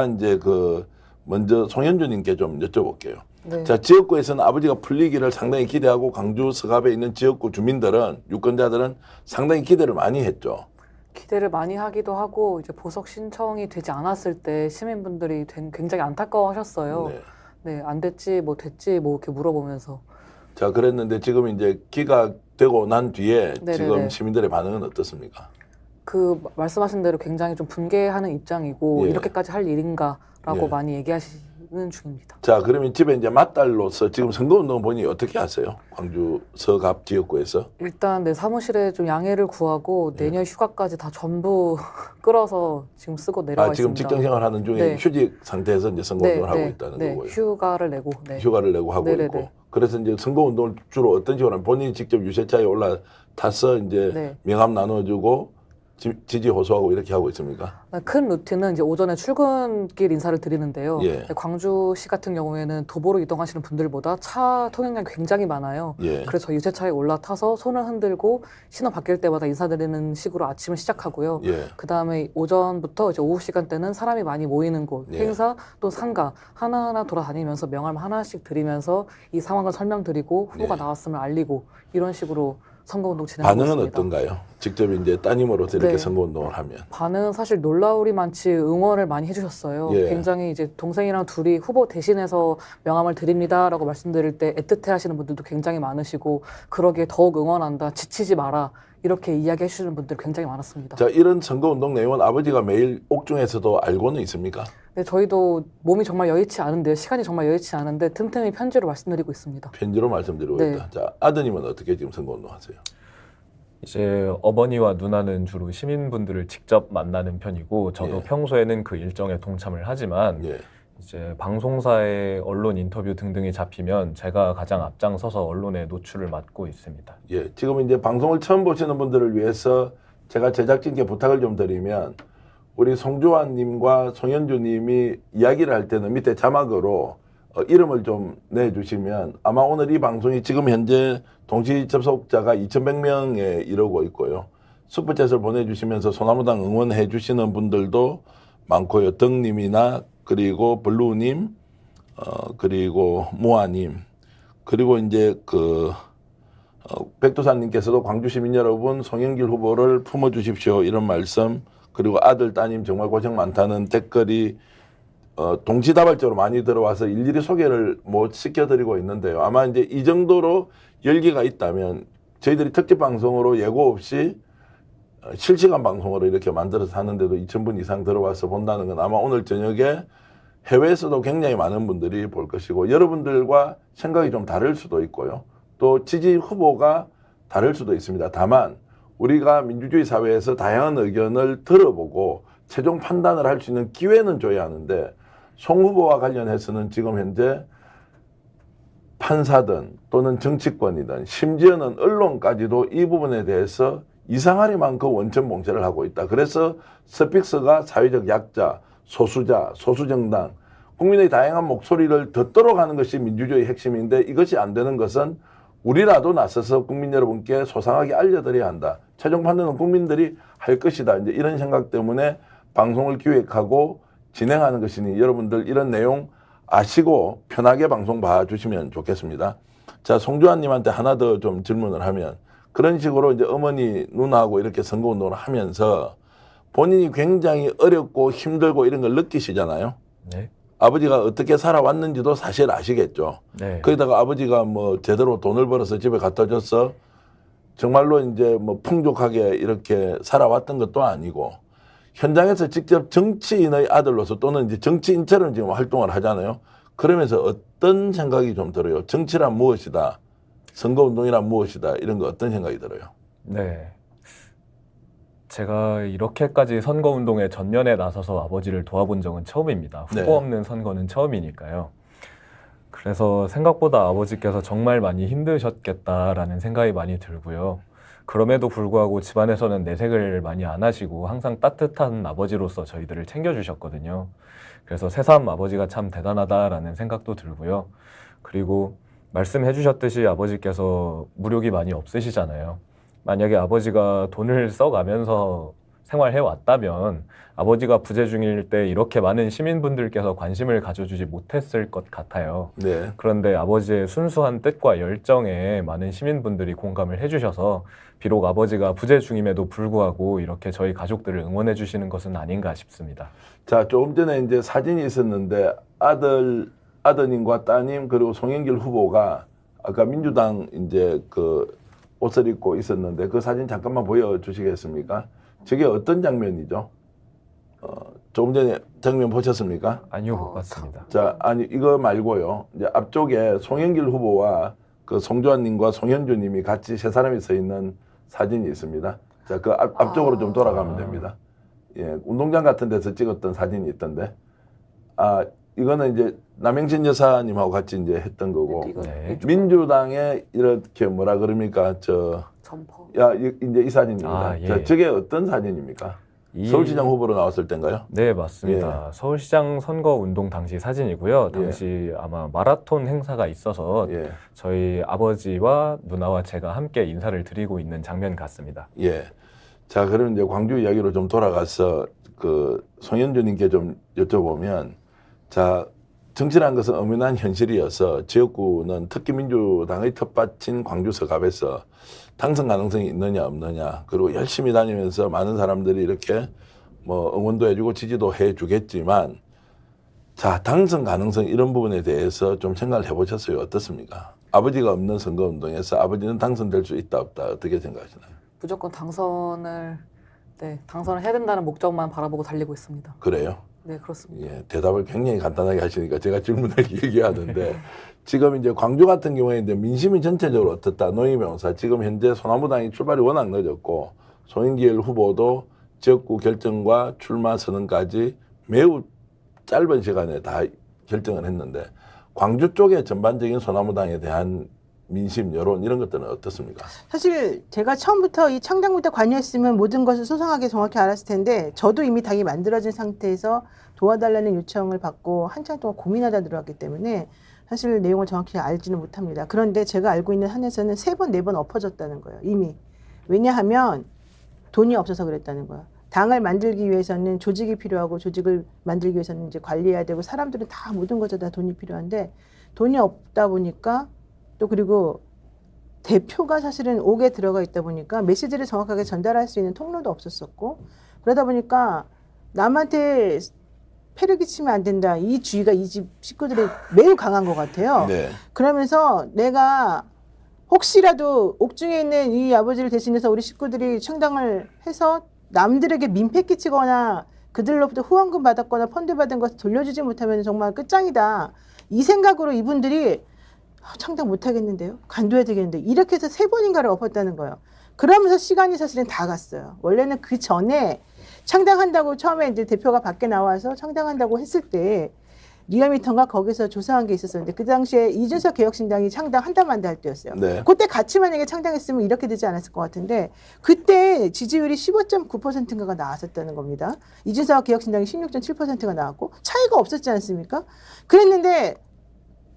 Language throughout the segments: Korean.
이제 먼저 송현주님께 좀 여쭤볼게요. 네. 자, 지역구에서는 아버지가 풀리기를 상당히 기대하고 광주 서갑에 있는 지역구 주민들은 유권자들은 상당히 기대를 많이 했죠. 기대를 많이 하기도 하고 이제 보석 신청이 되지 않았을 때 시민분들이 굉장히 안타까워하셨어요. 네. 네, 안 됐지, 뭐 됐지, 뭐 이렇게 물어보면서. 자, 그랬는데 지금 이제 기각되고 난 뒤에 네네네. 지금 시민들의 반응은 어떻습니까? 말씀하신 대로 굉장히 좀 분개하는 입장이고 예. 이렇게까지 할 일인가라고 예. 많이 얘기하시는 중입니다. 자, 그러면 집에 이제 맏딸로서 지금 선거운동 본인이 어떻게 하세요? 광주 서갑 지역구에서? 일단 내 사무실에 좀 양해를 구하고 예. 내년 휴가까지 다 전부 끌어서 지금 쓰고 내려와 지금 있습니다. 직장 생활하는 중에 네. 휴직 상태에서 이제 선거운동을 하고 있다는 네, 거고요. 휴가를 내고. 네. 휴가를 내고 하고 네네네. 있고. 그래서 이제 선거운동을 주로 어떤 식으로 하면 본인이 직접 유세차에 올라타서 이제 네. 명함 나눠주고 지지 호소하고 이렇게 하고 있습니까? 큰 루트는 이제 오전에 출근길 인사를 드리는데요. 예. 광주시 같은 경우에는 도보로 이동하시는 분들보다 차 통행량이 굉장히 많아요. 예. 그래서 유세차에 올라타서 손을 흔들고 신호 바뀔 때마다 인사드리는 식으로 아침을 시작하고요. 예. 그 다음에 오전부터 이제 오후 시간대는 사람이 많이 모이는 곳, 예. 행사 또 상가 하나하나 돌아다니면서 명함 하나씩 드리면서 이 상황을 설명드리고 후보가 예. 나왔음을 알리고 이런 식으로 선거운동 진행하고 반응은 있습니다. 어떤가요? 직접 이제 따님으로서 이렇게 네. 선거운동을 하면. 반응은 사실 놀라우리 많지 응원을 많이 해주셨어요. 예. 굉장히 이제 동생이랑 둘이 후보 대신해서 명함을 드립니다라고 말씀드릴 때 애틋해하시는 분들도 굉장히 많으시고 그러기에 더욱 응원한다, 지치지 마라 이렇게 이야기해 주시는 분들 굉장히 많았습니다. 자, 이런 선거운동 내용은 아버지가 매일 옥중에서도 알고는 있습니까? 네, 저희도 몸이 정말 여의치 않은데요. 시간이 정말 여의치 않은데 틈틈이 편지로 말씀드리고 있습니다. 편지로 말씀드리고 네. 있다. 자, 아드님은 어떻게 지금 선거운동 하세요? 이제 어머니와 누나는 주로 시민분들을 직접 만나는 편이고 저도 예. 평소에는 그 일정에 동참을 하지만 예. 이제 방송사의 언론 인터뷰 등등이 잡히면 제가 가장 앞장서서 언론에 노출을 맡고 있습니다. 예. 지금 이제 방송을 처음 보시는 분들을 위해서 제가 제작진께 부탁을 좀 드리면 우리 송주환님과 송현주님이 이야기를 할 때는 밑에 자막으로 이름을 좀 내주시면 아마 오늘 이 방송이 지금 현재 동시 접속자가 2,100명에 이르고 있고요. 슈퍼챗을 보내주시면서 소나무당 응원해 주시는 분들도 많고요. 덕님이나 그리고 블루님, 그리고 모아님, 그리고 이제 백두산님께서도 광주 시민 여러분 송영길 후보를 품어주십시오 이런 말씀, 그리고 아들 따님 정말 고생 많다는 댓글이 동시다발적으로 많이 들어와서 일일이 소개를 못 시켜드리고 있는데요. 아마 이제 이 정도로 열기가 있다면 저희들이 특집 방송으로 예고 없이 실시간 방송으로 이렇게 만들어서 하는데도 2,000분 이상 들어와서 본다는 건 아마 오늘 저녁에 해외에서도 굉장히 많은 분들이 볼 것이고 여러분들과 생각이 좀 다를 수도 있고요. 또 지지 후보가 다를 수도 있습니다. 다만 우리가 민주주의 사회에서 다양한 의견을 들어보고 최종 판단을 할 수 있는 기회는 줘야 하는데 송 후보와 관련해서는 지금 현재 판사든 또는 정치권이든 심지어는 언론까지도 이 부분에 대해서 이상하리만큼 원천 봉쇄를 하고 있다. 그래서 스픽스가 사회적 약자, 소수자, 소수정당, 국민의 다양한 목소리를 듣도록 하는 것이 민주주의의 핵심인데 이것이 안 되는 것은 우리라도 나서서 국민 여러분께 소상하게 알려드려야 한다. 최종 판단은 국민들이 할 것이다. 이제 이런 생각 때문에 방송을 기획하고 진행하는 것이니 여러분들 이런 내용 아시고 편하게 방송 봐주시면 좋겠습니다. 자, 송주환님한테 하나 더 좀 질문을 하면 그런 식으로 이제 어머니, 누나하고 이렇게 선거운동을 하면서 본인이 굉장히 어렵고 힘들고 이런 걸 느끼시잖아요. 네. 아버지가 어떻게 살아왔는지도 사실 아시겠죠. 네. 거기다가 아버지가 뭐 제대로 돈을 벌어서 집에 갖다 줘서 정말로 이제 뭐 풍족하게 이렇게 살아왔던 것도 아니고 현장에서 직접 정치인의 아들로서 또는 이제 정치인처럼 지금 활동을 하잖아요. 그러면서 어떤 생각이 좀 들어요? 정치란 무엇이다? 선거운동이란 무엇이다? 이런 거 어떤 생각이 들어요? 네. 제가 이렇게까지 선거운동에 전면에 나서서 아버지를 도와본 적은 처음입니다. 후보 네. 없는 선거는 처음이니까요. 그래서 생각보다 아버지께서 정말 많이 힘드셨겠다라는 생각이 많이 들고요. 그럼에도 불구하고 집안에서는 내색을 많이 안 하시고 항상 따뜻한 아버지로서 저희들을 챙겨주셨거든요. 그래서 새삼 아버지가 참 대단하다라는 생각도 들고요. 그리고 말씀해 주셨듯이 아버지께서 무력이 많이 없으시잖아요. 만약에 아버지가 돈을 써가면서 생활해 왔다면 아버지가 부재 중일 때 이렇게 많은 시민분들께서 관심을 가져주지 못했을 것 같아요. 네. 그런데 아버지의 순수한 뜻과 열정에 많은 시민분들이 공감을 해주셔서 비록 아버지가 부재 중임에도 불구하고 이렇게 저희 가족들을 응원해 주시는 것은 아닌가 싶습니다. 자, 조금 전에 이제 사진이 있었는데 아드님과 따님 그리고 송영길 후보가 아까 민주당 이제 그 옷을 입고 있었는데 그 사진 잠깐만 보여주시겠습니까? 저게 어떤 장면이죠? 조금 전에 장면 보셨습니까? 아니요, 못 봤습니다. 자, 아니 이거 말고요. 이제 앞쪽에 송영길 후보와 그 송조환님과 송현주님이 같이 세 사람이 서 있는 사진이 있습니다. 자, 그 앞쪽으로 좀 돌아가면 됩니다. 예, 운동장 같은 데서 찍었던 사진이 있던데, 이거는 이제 남영신 여사님하고 같이 이제 했던 거고, 네. 민주당의 이렇게 뭐라 그럽니까, 점퍼. 이제 이 사진입니다. 예. 자, 저게 어떤 사진입니까? 서울시장 후보로 나왔을 때인가요? 네, 맞습니다. 서울시장 선거 운동 당시 사진이고요. 당시 아마 마라톤 행사가 있어서 예. 저희 아버지와 누나와 제가 함께 인사를 드리고 있는 장면 같습니다. 예. 자, 그럼 이제 광주 이야기로 좀 돌아가서 그 송현주님께 좀 여쭤보면, 자, 정치라는 것은 엄연한 현실이어서 지역구는 특히 민주당의 텃밭인 광주 서갑에서 당선 가능성이 있느냐 없느냐, 그리고 열심히 다니면서 많은 사람들이 이렇게 뭐 응원도 해주고 지지도 해주겠지만, 자, 당선 가능성 이런 부분에 대해서 좀 생각을 해보셨어요? 어떻습니까? 아버지가 없는 선거운동에서 아버지는 당선될 수 있다 없다 어떻게 생각하시나요? 무조건 당선을 해야 된다는 목적만 바라보고 달리고 있습니다. 그래요? 네, 그렇습니다. 예, 대답을 굉장히 간단하게 하시니까 제가 질문을 길게 하는데 지금 이제 광주 같은 경우에 이제 민심이 전체적으로 어떻다? 노희명사 지금 현재 소나무당이 출발이 워낙 늦었고 송영길 후보도 지역구 결정과 출마 선언까지 매우 짧은 시간에 다 결정을 했는데 광주 쪽의 전반적인 소나무당에 대한 민심, 여론 이런 것들은 어떻습니까? 사실 제가 처음부터 이 창당부터 관여했으면 모든 것을 소상하게 정확히 알았을 텐데 저도 이미 당이 만들어진 상태에서 도와달라는 요청을 받고 한참 동안 고민하다 들어왔기 때문에 사실 내용을 정확히 알지는 못합니다. 그런데 제가 알고 있는 한에서는 3번, 4번 엎어졌다는 거예요. 이미. 왜냐하면 돈이 없어서 그랬다는 거예요. 당을 만들기 위해서는 조직이 필요하고 조직을 만들기 위해서는 이제 관리해야 되고 사람들은 다 모든 것에 다 돈이 필요한데 돈이 없다 보니까 또 그리고 대표가 사실은 옥에 들어가 있다 보니까 메시지를 정확하게 전달할 수 있는 통로도 없었었고 그러다 보니까 남한테 패를 끼치면 안 된다. 이 주의가 이 집 식구들이 매우 강한 것 같아요. 네. 그러면서 내가 혹시라도 옥중에 있는 이 아버지를 대신해서 우리 식구들이 창당을 해서 남들에게 민폐 끼치거나 그들로부터 후원금 받았거나 펀드 받은 것을 돌려주지 못하면 정말 끝장이다. 이 생각으로 이분들이 창당 못하겠는데요? 간둬야 되겠는데 이렇게 해서 3번인가를 엎었다는 거예요. 그러면서 시간이 사실은 다 갔어요. 원래는 그 전에 창당한다고 처음에 이제 대표가 밖에 나와서 창당한다고 했을 때 리얼미터가 거기서 조사한 게 있었었는데 그 당시에 이준석 개혁신당이 창당한다 만다 할 때였어요. 네. 그때 같이 만약에 창당했으면 이렇게 되지 않았을 것 같은데 그때 지지율이 15.9%인가가 나왔었다는 겁니다. 이준석 개혁신당이 16.7%가 나왔고 차이가 없었지 않습니까? 그랬는데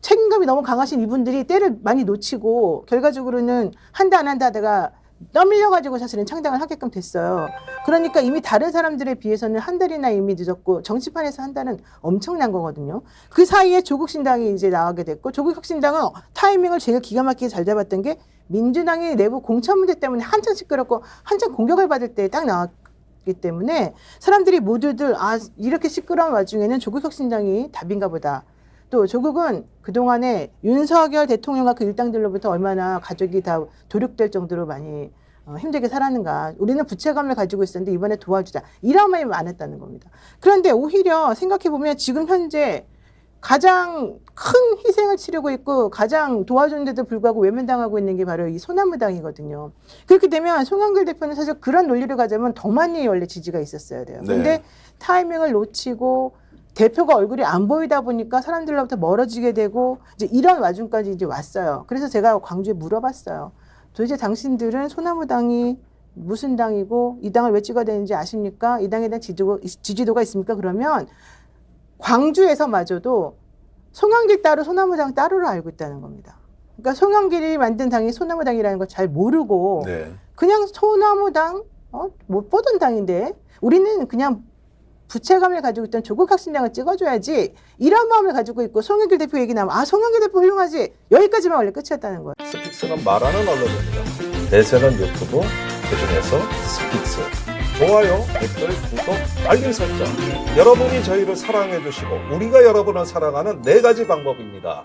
책임감이 너무 강하신 이분들이 때를 많이 놓치고 결과적으로는 한다 안 한다 하다가 떠밀려가지고 사실은 창당을 하게끔 됐어요. 그러니까 이미 다른 사람들에 비해서는 한 달이나 이미 늦었고 정치판에서 한 달은 엄청난 거거든요. 그 사이에 조국신당이 이제 나가게 됐고 조국혁신당은 타이밍을 제일 기가 막히게 잘 잡았던 게 민주당이 내부 공천 문제 때문에 한참 시끄럽고 한참 공격을 받을 때 딱 나왔기 때문에 사람들이 모두들 이렇게 시끄러운 와중에는 조국혁신당이 답인가 보다. 또 조국은 그동안에 윤석열 대통령과 그 일당들로부터 얼마나 가족이 다 도륙될 정도로 많이 힘들게 살았는가. 우리는 부채감을 가지고 있었는데 이번에 도와주자. 이런 마음이 많았다는 겁니다. 그런데 오히려 생각해보면 지금 현재 가장 큰 희생을 치르고 있고 가장 도와주는데도 불구하고 외면당하고 있는 게 바로 이 소나무당이거든요. 그렇게 되면 송영길 대표는 사실 그런 논리를 가자면 더 많이 원래 지지가 있었어야 돼요. 그런데 네. 타이밍을 놓치고 대표가 얼굴이 안 보이다 보니까 사람들로부터 멀어지게 되고 이제 이런 와중까지 이제 왔어요. 그래서 제가 광주에 물어봤어요. 도대체 당신들은 소나무당이 무슨 당이고 이 당을 왜 찍어야 되는지 아십니까? 이 당에 대한 지지도가 있습니까? 그러면 광주에서마저도 송영길 따로 소나무당 따로를 알고 있다는 겁니다. 그러니까 송영길이 만든 당이 소나무당이라는 걸 잘 모르고 네. 그냥 소나무당 못 보던 당인데 우리는 그냥 부채감을 가지고 있던 조국 혁신당을 찍어줘야지 이런 마음을 가지고 있고 송영길 대표 얘기 나면 송영길 대표 훌륭하지 여기까지만 원래 끝이었다는 거예요. 스픽스는 말하는 언론입니다. 대세는 유튜브, 그중에서 스픽스. 좋아요, 댓글, 구독, 알림 설정. 여러분이 저희를 사랑해 주시고 우리가 여러분을 사랑하는 4가지 방법입니다.